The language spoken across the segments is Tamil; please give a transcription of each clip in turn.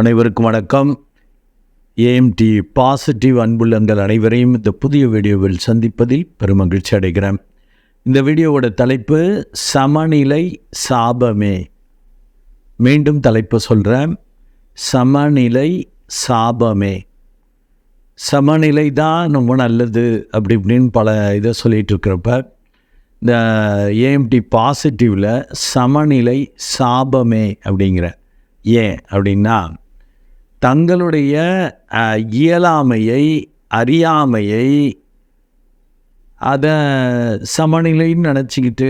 அனைவருக்கும் வணக்கம். ஏஎம்டி பாசிட்டிவ் அன்புள்ளங்கள் அனைவரையும் இந்த புதிய வீடியோவில் சந்திப்பதில் பெருமகிழ்ச்சி அடைகிறேன். இந்த வீடியோவோட தலைப்பு சமநிலை சாபமே. மீண்டும் தலைப்பு சொல்கிறேன், சமநிலை சாபமே. சமநிலை தான் ரொம்ப நல்லது அப்படி இப்படின்னு பல இதை சொல்லிகிட்டு இருக்கிறப்ப இந்த ஏஎம்டி பாசிட்டிவில் சமநிலை சாபமே அப்படிங்கிற ஏன் அப்படின்னா, தங்களுடைய இயலாமையை அறியாமையை அதை சமநிலைன்னு நினச்சிக்கிட்டு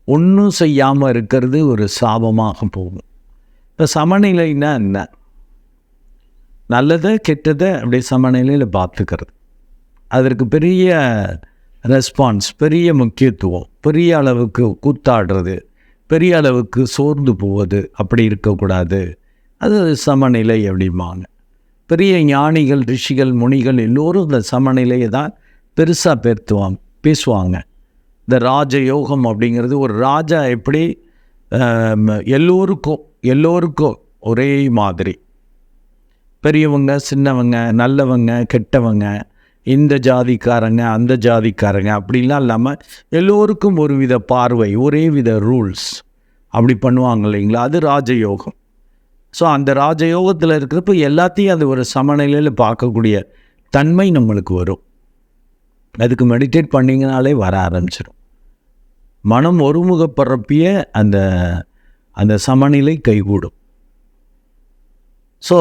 ஒன்றும் செய்யாமல் இருக்கிறது ஒரு சாபமாக போகும். இப்போ சமநிலைன்னா என்ன? நல்லதை கெட்டதை அப்படியே சமநிலையில் பார்த்துக்கிறது. அதற்கு பெரிய ரெஸ்பான்ஸ், பெரிய முக்கியத்துவம், பெரிய அளவுக்கு கூத்தாடுறது, பெரிய அளவுக்கு சோர்ந்து போவது அப்படி இருக்கக்கூடாது. அது சமநிலை அப்படிம்பாங்க. பெரிய ஞானிகள், ரிஷிகள், முனிகள் எல்லோரும் இந்த சமநிலையை தான் பெருசாக பேசுவாங்க. இந்த ராஜயோகம் அப்படிங்கிறது, ஒரு ராஜா எப்படி எல்லோருக்கும் ஒரே மாதிரி, பெரியவங்க சின்னவங்க, நல்லவங்க கெட்டவங்க, இந்த ஜாதிக்காரங்க அந்த ஜாதிக்காரங்க அப்படிலாம் இல்லாமல் எல்லோருக்கும் ஒரு வித பார்வை, ஒரே வித ரூல்ஸ் அப்படி பண்ணுவாங்க இல்லைங்களா? அது ராஜயோகம். ஸோ அந்த ராஜயோகத்தில் இருக்கிறப்ப எல்லாத்தையும் அது ஒரு சமநிலையில் பார்க்கக்கூடிய தன்மை நம்மளுக்கு வரும். அதுக்கு மெடிடேட் பண்ணிங்கனாலே வர ஆரம்பிச்சிடும். மனம் ஒருமுகப்படுறப்பிய அந்த அந்த சமநிலை கைகூடும். ஸோ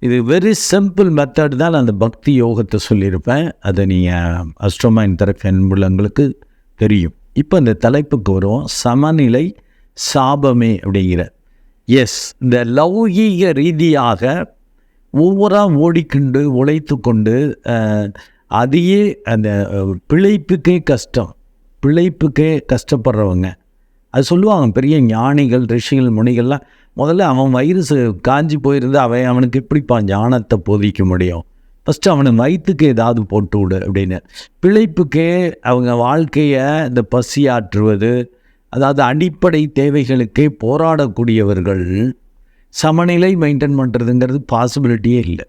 இது வெரி சிம்பிள் மெத்தட் தான். அந்த பக்தி யோகத்தை சொல்லியிருப்பேன். அதை நீங்கள் அஸ்ட்ரோமைன் தெரப்பி அன்புள்ளங்களுக்கு தெரியும். இப்போ இந்த தலைப்புக்கு வருவோம், சமநிலை சாபமே அப்படிங்கிற. எஸ், இந்த லௌகீக ரீதியாக ஒவ்வொருவராக ஓடிக்கொண்டு உழைத்து கொண்டு அதையே அந்த பிழைப்புக்கே கஷ்டப்படுறவங்க, அது சொல்லுவாங்க. பெரிய ஞானிகள், ரிஷிகள், முனிகள்லாம் முதல்ல அவன் வயிறு காஞ்சி போயிருந்து அவனுக்கு எப்படிப்பா ஞானத்தை போதிக்க முடியும்? ஃபஸ்ட்டு அவனை வயிற்றுக்கு ஏதாவது போட்டு விடு அப்படின்னு. பிழைப்புக்கே அவங்க வாழ்க்கையை இந்த பசியாற்றுவது, அதாவது அடிப்படை தேவைகளுக்கே போராடக்கூடியவர்கள் சமநிலை மெயின்டைன் பண்ணுறதுங்கிறது பாசிபிலிட்டியே இல்லை.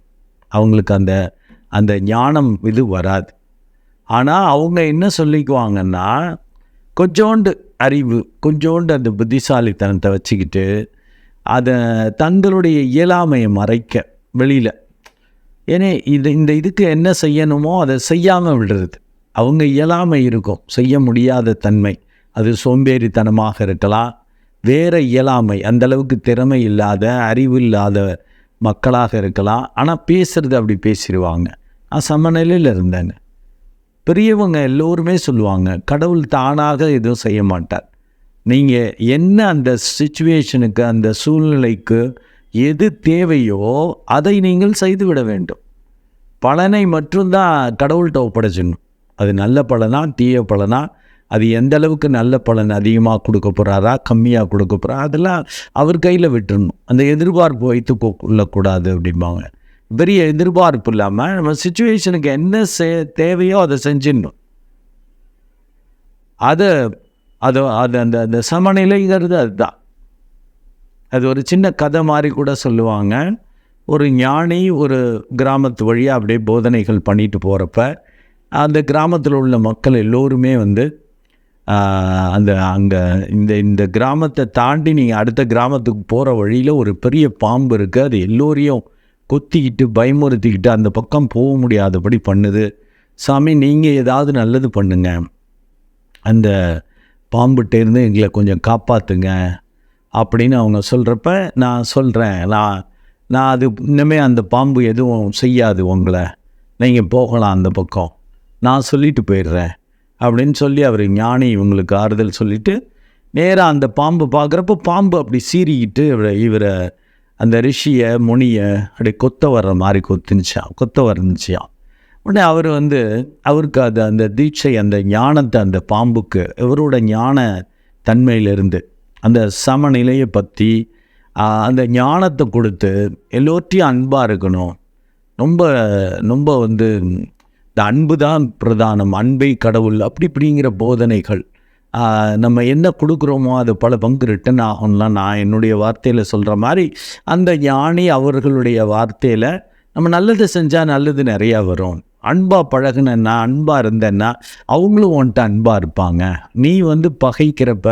அவங்களுக்கு அந்த அந்த ஞானம் இது வராது. ஆனால் அவங்க என்ன சொல்லிக்குவாங்கன்னா, கொஞ்சோண்டு அறிவு, கொஞ்சோண்டு அந்த புத்திசாலித்தனத்தை வச்சுக்கிட்டு அதை தங்களுடைய இயலாமையை மறைக்க வெளியில், ஏன்னா இந்த இதுக்கு என்ன செய்யணுமோ அதை செய்யாமல் விடுறது. அவங்க இயலாமை இருக்கும், செய்ய முடியாத தன்மை, அது சோம்பேறித்தனமாக இருக்கலாம், வேறு இயலாமை, அந்தளவுக்கு திறமை இல்லாத அறிவு இல்லாத மக்களாக இருக்கலாம். ஆனால் பேசுகிறது அப்படி பேசிடுவாங்க. நான் சமநிலையில் இருந்தேன்னு. பெரியவங்க எல்லோருமே சொல்லுவாங்க, கடவுள் தானாக எதுவும் செய்ய மாட்டார். நீங்கள் என்ன அந்த சிச்சுவேஷனுக்கு, அந்த சூழ்நிலைக்கு எது தேவையோ அதை நீங்கள் செய்துவிட வேண்டும். பலனை மட்டும்தான் கடவுள்கிட்ட ஒப்படைச்சிடணும். அது நல்ல பலனா தீய பலனா, அது எந்த அளவுக்கு நல்ல பலன் அதிகமாக கொடுக்க போகிறாரா கம்மியாக கொடுக்க போகிறா, அதெல்லாம் அவர் கையில் விட்டுடணும். அந்த எதிர்பார்ப்பு வைத்து கொள்ளக்கூடாது அப்படிம்பாங்க. பெரிய எதிர்பார்ப்பு இல்லாமல் நம்ம சிச்சுவேஷனுக்கு என்ன தேவையோ அதை செஞ்சிடணும். அது அந்த சமநிலைங்கிறது அதுதான். அது ஒரு சின்ன கதை மாதிரி கூட சொல்லுவாங்க. ஒரு ஞானி ஒரு கிராமத்து வழியாக அப்படியே போதனைகள் பண்ணிட்டு போகிறப்ப அந்த கிராமத்தில் உள்ள மக்கள் எல்லோருமே அங்கே இந்த கிராமத்தை தாண்டி நீங்கள் அடுத்த கிராமத்துக்கு போகிற வழியில் ஒரு பெரிய பாம்பு இருக்குது. அது எல்லோரையும் கொத்திக்கிட்டு பயமுறுத்திக்கிட்டு அந்த பக்கம் போக முடியாதபடி பண்ணுது. சாமி, நீங்கள் ஏதாவது நல்லது பண்ணுங்க, அந்த பாம்புகிட்டேருந்து எங்களை கொஞ்சம் காப்பாற்றுங்க அப்படின்னு அவங்க சொல்கிறப்ப நான் சொல்கிறேன், நான் அது இன்னுமே அந்த பாம்பு எதுவும் செய்யாது உங்களை, நீங்கள் போகலாம் அந்த பக்கம், நான் சொல்லிட்டு போயிடுறேன் அப்படின்னு சொல்லி அவர் ஞானி இவங்களுக்கு ஆறுதல் சொல்லிவிட்டு நேராக அந்த பாம்பு பார்க்குறப்ப பாம்பு அப்படி சீறிக்கிட்டு இவரை, அந்த ரிஷியை முனியை அப்படி கொத்த வரந்துச்சியான். உடனே அவர் அவருக்கு அது அந்த தீட்சை, அந்த ஞானத்தை, அந்த பாம்புக்கு இவரோட ஞான தன்மையிலிருந்து அந்த சமநிலையை பற்றி அந்த ஞானத்தை கொடுத்து எல்லோர்ட்டையும் அன்பாக இருக்கணும். ரொம்ப இந்த அன்பு தான் பிரதானம், அன்பை கடவுள் அப்படி இப்படிங்கிற போதனைகள் நம்ம என்ன கொடுக்குறோமோ அது பல பங்கு ரிட்டன் ஆகும்லாம் நான் என்னுடைய வார்த்தையில் சொல்கிற மாதிரி அந்த ஞானி அவர்களுடைய வார்த்தையில் நம்ம நல்லது செஞ்சால் நல்லது நிறையா வரும். அன்பாக பழகுனேன்னா, அன்பாக இருந்தேன்னா அவங்களும் உன்கிட்ட அன்பாக இருப்பாங்க. நீ பகைக்கிறப்ப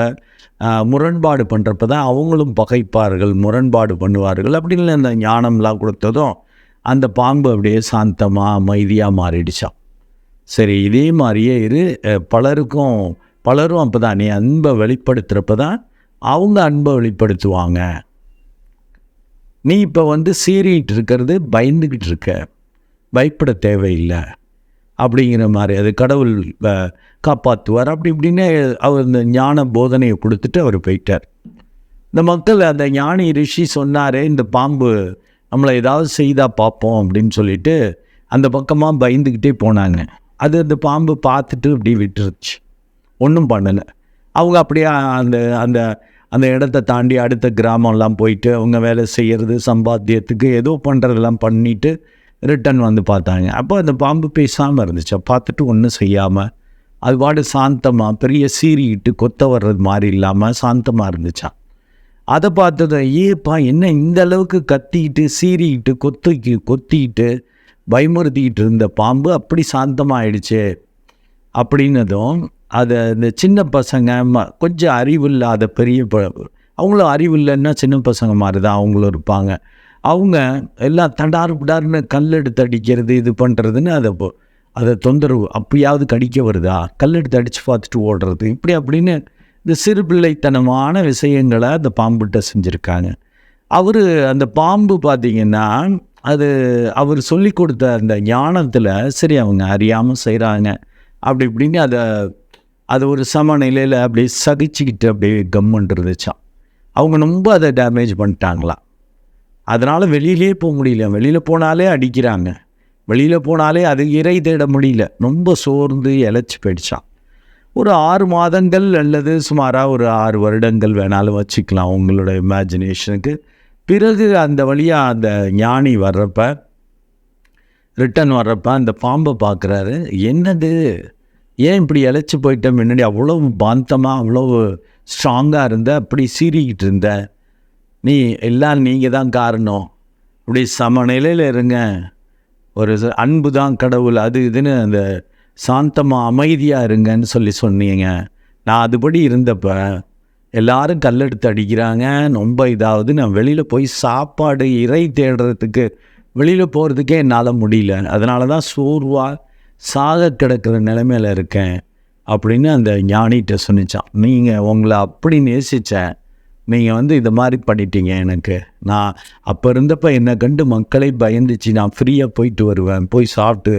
முரண்பாடு பண்ணுறப்ப தான் அவங்களும் பகைப்பார்கள், முரண்பாடு பண்ணுவார்கள் அப்படின்னு அந்த ஞானம்லாம் கொடுத்ததும் அந்த பாம்பு அப்படியே சாந்தமாக அமைதியாக மாறிடுச்சான். சரி, இதே மாதிரியே பலரும் அப்போ தான் நீ அன்பை வெளிப்படுத்துகிறப்ப தான் அவங்க அன்பை வெளிப்படுத்துவாங்க. நீ இப்போ சீறிட்டு இருக்கிறது பயந்துக்கிட்டு இருக்க, பயப்பட தேவையில்லை அப்படிங்கிற மாதிரி அது கடவுள் காப்பாற்றுவார் அப்படி இப்படின்னு அவர் இந்த ஞான போதனையை கொடுத்துட்டு அவர் போயிட்டார். இந்த மக்கள் அந்த ஞானி ரிஷி சொன்னார், இந்த பாம்பு நம்மளை ஏதாவது செய்தால் பார்ப்போம் அப்படின்னு சொல்லிட்டு அந்த பக்கமாக பயந்துக்கிட்டே போனாங்க. அது அந்த பாம்பு பார்த்துட்டு அப்படி விட்டுருச்சு, ஒன்றும் பண்ணலை. அவங்க அப்படியே அந்த அந்த அந்த இடத்த தாண்டி அடுத்த கிராமம்லாம் போயிட்டு அவங்க வேலை செய்கிறது, சம்பாத்தியத்துக்கு ஏதோ பண்ணுறதெல்லாம் பண்ணிவிட்டு ரிட்டன் பார்த்தாங்க. அப்போ அந்த பாம்பு பேசாமல் இருந்துச்சு. பார்த்துட்டு ஒன்றும் செய்யாமல் அது பாடு சாந்தமாக பெரிய சீறிக்கிட்டு கொத்த வர்றது மாதிரி இல்லாமல் சாந்தமாக இருந்துச்சான். அதை பார்த்தது, ஏப்பா என்ன இந்த அளவுக்கு கத்திக்கிட்டு சீறிக்கிட்டு கொத்திக்கிட்டு பயமுறுத்திக்கிட்டு இருந்த பாம்பு அப்படி சாந்தமாக ஆயிடுச்சு அப்படின்னதும் அதை இந்த சின்ன பசங்க கொஞ்சம் அறிவில்லாத பெரிய அவங்களும் அறிவில்லைன்னா சின்ன பசங்க மாதிரி தான் அவங்களும் இருப்பாங்க. அவங்க எல்லாம் தடார்னு கல் எடுத்து அடிக்கிறது இது பண்ணுறதுன்னு அதை தொந்தரவு, அப்பயாவது கடிக்க வருதா, கல் எடுத்து அடித்து பார்த்துட்டு ஓடுறது இப்படி அப்படின்னு இந்த சிறு பிள்ளைத்தனமான விஷயங்களை அந்த பாம்புகிட்ட செஞ்சுருக்காங்க. அந்த பாம்பு பார்த்திங்கன்னா அவர் சொல்லி கொடுத்த அந்த ஞானத்தில் சரி அவங்க அறியாமல் செய்கிறாங்க அப்படி இப்படின்னு அதை ஒரு சமநிலையில் அப்படியே சகிச்சுக்கிட்டு அப்படியே கம்முன்னு இருந்துச்சான். அவங்க ரொம்ப அதை டேமேஜ் பண்ணிட்டாங்களாம். அதனால் வெளியிலே போக முடியல, வெளியில் போனாலே அடிக்கிறாங்க, வெளியில் போனாலே அது இறை தேட முடியல, ரொம்ப சோர்ந்து இழைச்சி போயிடுச்சான். ஒரு 6 மாதங்கள் அல்லது சுமாராக ஒரு 6 வருடங்கள் வேணாலும் வச்சுக்கலாம் உங்களோட இமேஜினேஷனுக்கு. பிறகு அந்த வழியாக அந்த ஞானி ரிட்டன் வர்றப்ப அந்த பாம்பை பார்க்குறாரு. என்னது, ஏன் இப்படி இழைச்சி போயிட்ட, முன்னாடி அவ்வளோ பாந்தமாக அவ்வளோ ஸ்ட்ராங்காக இருந்த, அப்படி சீறிக்கிட்டு இருந்த, எல்லாம் நீங்கள் தான் காரணம், அப்படி சமநிலையில் இருங்க, ஒரு அன்பு தான் கடவுள் அது இதுன்னு அந்த சாந்தமாக அமைதியாக இருங்கன்னு சொன்னீங்க. நான் அதுபடி இருந்தப்போ எல்லாரும் கல்லெடுத்து அடிக்கிறாங்க, ரொம்ப இதாவது நான் வெளியில் போய் சாப்பாடு இறை தேடுறதுக்கு வெளியில் போகிறதுக்கே என்னால் முடியல, அதனால தான் சோர்வாக சாக கிடக்கிற நிலைமையில் இருக்கேன் அப்படின்னு அந்த ஞானிகிட்ட சொன்னிச்சான். நீங்கள் உங்களை அப்படி நேசித்தேன், நீங்கள் இதை மாதிரி பண்ணிட்டீங்க எனக்கு. நான் அப்போ இருந்தப்போ என்னை கண்டு மக்களை பயந்துச்சு, நான் ஃப்ரீயாக போயிட்டு வருவேன், போய் சாப்பிட்டு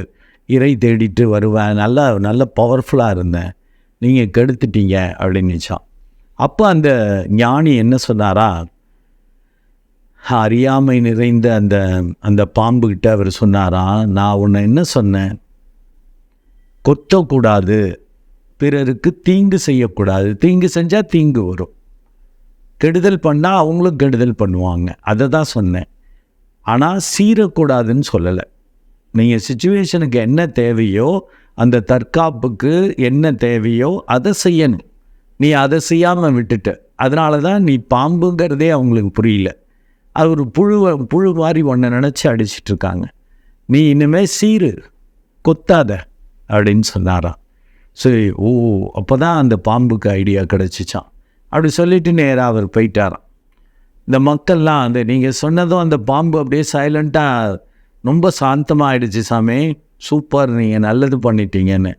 இறை தேடிட்டு வருவேன், நல்ல பவர்ஃபுல்லாக இருந்தேன், நீங்கள் கெடுத்துட்டீங்க அப்படின்னுச்சான். அப்போ அந்த ஞானி என்ன சொன்னாரா, அறியாமை நிறைந்த அந்த பாம்புக்கிட்ட அவர் சொன்னாரா, நான் உன்னை என்ன சொன்னேன், கொத்தக்கூடாது, பிறருக்கு தீங்கு செய்யக்கூடாது, தீங்கு செஞ்சால் தீங்கு வரும், கெடுதல் பண்ணால் அவங்களும் கெடுதல் பண்ணுவாங்க, அதை தான் சொன்னேன். ஆனால் சீரக்கூடாதுன்னு சொல்லலை. நீங்கள் சிச்சுவேஷனுக்கு என்ன தேவையோ, அந்த தற்காப்புக்கு என்ன தேவையோ அதை செய்யணும். நீ அதை செய்யாமல் விட்டுட்ட, அதனால தான் நீ பாம்புங்கிறதே அவங்களுக்கு புரியல. அது ஒரு புழு மாதிரி ஒன்றை நினச்சி அடிச்சிட்ருக்காங்க. நீ இனிமேல் சீரு, கொத்தாத அப்படின்னு சொன்னாராம். சரி, அப்போ தான் அந்த பாம்புக்கு ஐடியா கிடச்சிச்சான். அப்படி சொல்லிவிட்டு நேராக அவர் போயிட்டாராம். இந்த மக்கள்லாம் நீங்கள் சொன்னதும் அந்த பாம்பு அப்படியே சைலண்ட்டாக ரொம்ப சாந்தமாக ஆயிடுச்சு, சாமி சூப்பர், நீங்கள் நல்லது பண்ணிட்டீங்கன்னு.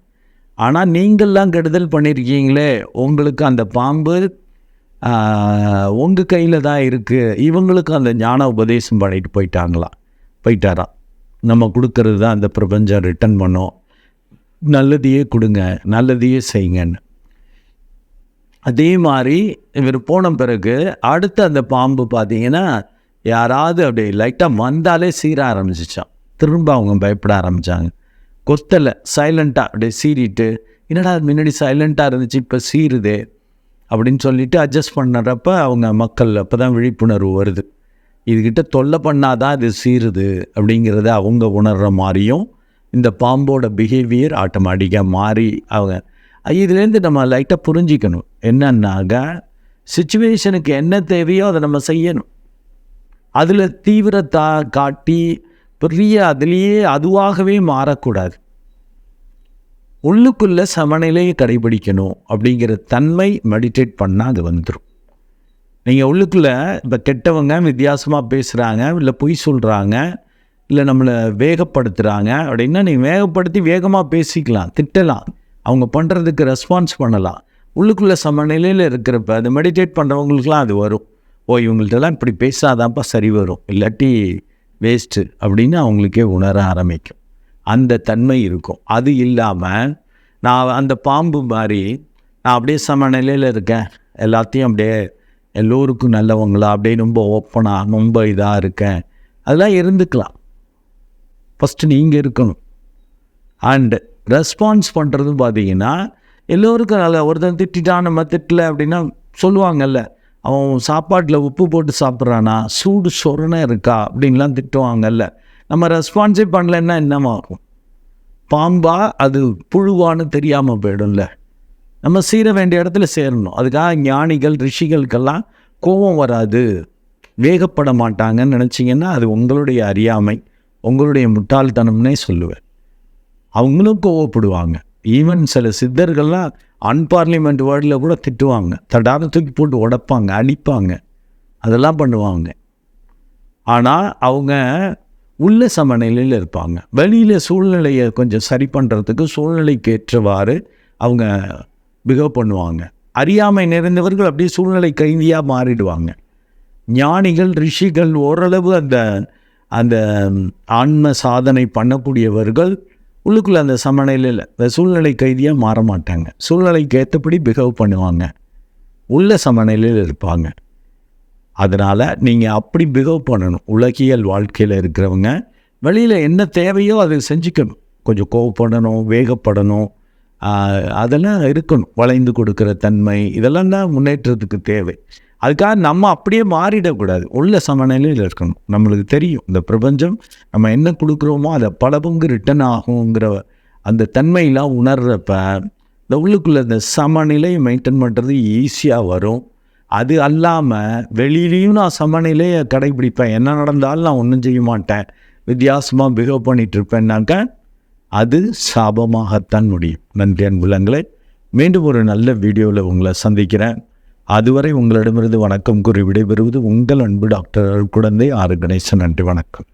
ஆனால் நீங்கள்லாம் கெடுதல் பண்ணியிருக்கீங்களே, உங்களுக்கு அந்த பாம்பு உங்கள் கையில் தான் இருக்குது, இவங்களுக்கு அந்த ஞான உபதேசம் பண்ணிட்டு போயிட்டாராம். நம்ம கொடுக்கறது தான் அந்த பிரபஞ்சம் ரிட்டன் பண்ணோம், நல்லதையே கொடுங்க, நல்லதையே செய்யுங்கன்னு. அதே மாதிரி இவர் போன பிறகு அடுத்து அந்த பாம்பு பார்த்திங்கன்னா யாராவது அப்படியே லைட்டாக வந்தாலே சீர ஆரம்பிச்சிச்சான். திரும்ப அவங்க பயப்பட ஆரம்பித்தாங்க. கொத்தலை, சைலண்ட்டாக அப்படியே சீறிட்டு, என்னடா முன்னாடி சைலண்ட்டாக இருந்துச்சு இப்போ சீருதே அப்படின்னு சொல்லிவிட்டு அட்ஜஸ்ட் பண்ணுறப்ப அவங்க மக்கள் அப்போ தான் விழிப்புணர்வு வருது. இதுக்கிட்ட தொல்லை பண்ணாதான் இது சீருது அப்படிங்கிறத அவங்க உணர்கிற மாதிரியும் இந்த பாம்போட பிஹேவியர் ஆட்டோமேட்டிக்காக மாறி அவங்க இதுலேருந்து நம்ம லைட்டாக புரிஞ்சிக்கணும் என்னன்னாக சிச்சுவேஷனுக்கு என்ன தேவையோ அதை நம்ம செய்யணும். அதில் தீவிரத்தை காட்டி பெரிய அதுலேயே அதுவாகவே மாறக்கூடாது. உள்ளுக்குள்ளே சமநிலையை கடைபிடிக்கணும் அப்படிங்கிற தன்மை மெடிடேட் பண்ணால் அது வந்துடும். நீங்கள் உள்ளுக்குள்ளே இப்போ கெட்டவங்க வித்தியாசமாக பேசுகிறாங்க, இல்லை பொய் சொல்கிறாங்க, இல்லை நம்மளை வேகப்படுத்துகிறாங்க அப்படின்னா நீங்கள் வேகப்படுத்தி வேகமாக பேசிக்கலாம், திட்டலாம், அவங்க பண்ணுறதுக்கு ரெஸ்பான்ஸ் பண்ணலாம். உள்ளுக்குள்ளே சமநிலையில் இருக்கிறப்ப அது மெடிடேட் பண்ணுறவங்களுக்குலாம் அது வரும். இவங்கள்ட்டெல்லாம் இப்படி பேசாதான்ப்பா சரி வரும், இல்லாட்டி வேஸ்ட்டு அப்படின்னு அவங்களுக்கே உணர ஆரம்பிக்கும். அந்த தன்மை இருக்கும். அது இல்லாமல் நான் அந்த பாம்பு மாதிரி நான் அப்படியே சமநிலையில் இருக்கேன், எல்லாத்தையும் அப்படியே எல்லோருக்கும் நல்லவங்களா அப்படியே ரொம்ப ஓப்பனாக ரொம்ப இதாக இருக்கேன், அதெல்லாம் இருந்துக்கலாம். ஃபஸ்ட்டு நீங்கள் இருக்கணும். அண்டு ரெஸ்பான்ஸ் பண்ணுறது பார்த்தீங்கன்னா எல்லோருக்கும் நல்ல ஒருத்தன் திட்டான் நம்ம திட்டலை அப்படின்னா சொல்லுவாங்கல்ல, அவன் சாப்பாட்டில் உப்பு போட்டு சாப்பிட்றானா, சூடு சொரணை இருக்கா அப்படின்லாம் திட்டுவாங்கல்ல. நம்ம ரெஸ்பான்ஸே பண்ணலைன்னா என்னமாகும்? பாம்பா அது புழுவான்னு தெரியாமல் போயிடும்ல. நம்ம சேர வேண்டிய இடத்துல சேரணும். அதுக்காக ஞானிகள் ரிஷிகளுக்கெல்லாம் கோபம் வராது, வேகப்பட மாட்டாங்கன்னு நினச்சிங்கன்னா அது உங்களுடைய அறியாமை, உங்களுடைய முட்டாள்தனம்னே சொல்லுவேன். அவங்களும் கோவப்படுவாங்க. ஈவன் சில சித்தர்கள்லாம் அன்பார்லிமெண்ட் வேர்டில் கூட திட்டுவாங்க, தடாத தூக்கி போட்டு உடைப்பாங்க, அடிப்பாங்க, அதெல்லாம் பண்ணுவாங்க. ஆனால் அவங்க உள்ள சமநிலையில் இருப்பாங்க. வெளியில் சூழ்நிலையை கொஞ்சம் சரி பண்ணுறதுக்கு சூழ்நிலைக்கு ஏற்றவாறு அவங்க பிஹேவ் பண்ணுவாங்க. அறியாமை நிறைந்தவர்கள் அப்படியே சூழ்நிலை கைதியாக மாறிடுவாங்க. ஞானிகள் ரிஷிகள் ஓரளவு அந்த ஆன்ம சாதனை பண்ணக்கூடியவர்கள் உள்ளுக்குள்ளே அந்த சமநிலையில் இந்த சூழ்நிலை கைதியாக மாற மாட்டாங்க. சூழ்நிலைக்கு ஏற்றபடி பிஹேவ் பண்ணுவாங்க, உள்ள சமநிலையில் இருப்பாங்க. அதனால் நீங்கள் அப்படி பிஹேவ் பண்ணணும். உலகியல் வாழ்க்கையில் இருக்கிறவங்க வெளியில் என்ன தேவையோ அதை செஞ்சுக்கணும். கொஞ்சம் கோவப்படணும், வேகப்படணும், அதெல்லாம் இருக்கணும். வளைந்து கொடுக்குற தன்மை, இதெல்லாம் தான் முன்னேற்றத்துக்கு தேவை. அதுக்காக நம்ம அப்படியே மாறிடக்கூடாது, உள்ள சமநிலையில் இருக்கணும். நம்மளுக்கு தெரியும் இந்த பிரபஞ்சம் நம்ம என்ன கொடுக்குறோமோ அதை பல பங்கு ரிட்டன் ஆகுங்கிற அந்த தன்மையெல்லாம் உணர்றப்ப இந்த உள்ளுக்குள்ளே இந்த சமநிலையை மெயின்டைன் பண்ணுறது ஈஸியாக வரும். அது அல்லாமல் வெளியிலையும் நான் சமநிலையை கடைபிடிப்பேன், என்ன நடந்தாலும் நான் ஒன்றும் செய்ய மாட்டேன், வித்தியாசமாக பிஹேவ் பண்ணிகிட்ருப்பேன்னாக்க அது சாபமாகத்தான் முடியும். நன்றி அன்புள்ளங்களே, மீண்டும் ஒரு நல்ல வீடியோவில் உங்களை சந்திக்கிறேன். அதுவரை உங்களிடமிருந்து வணக்கம் கூறி விடைபெறுவது உங்கள் அன்பு டாக்டர் அருட்குழந்தை ஆர். கணேசன். நன்றி, வணக்கம்.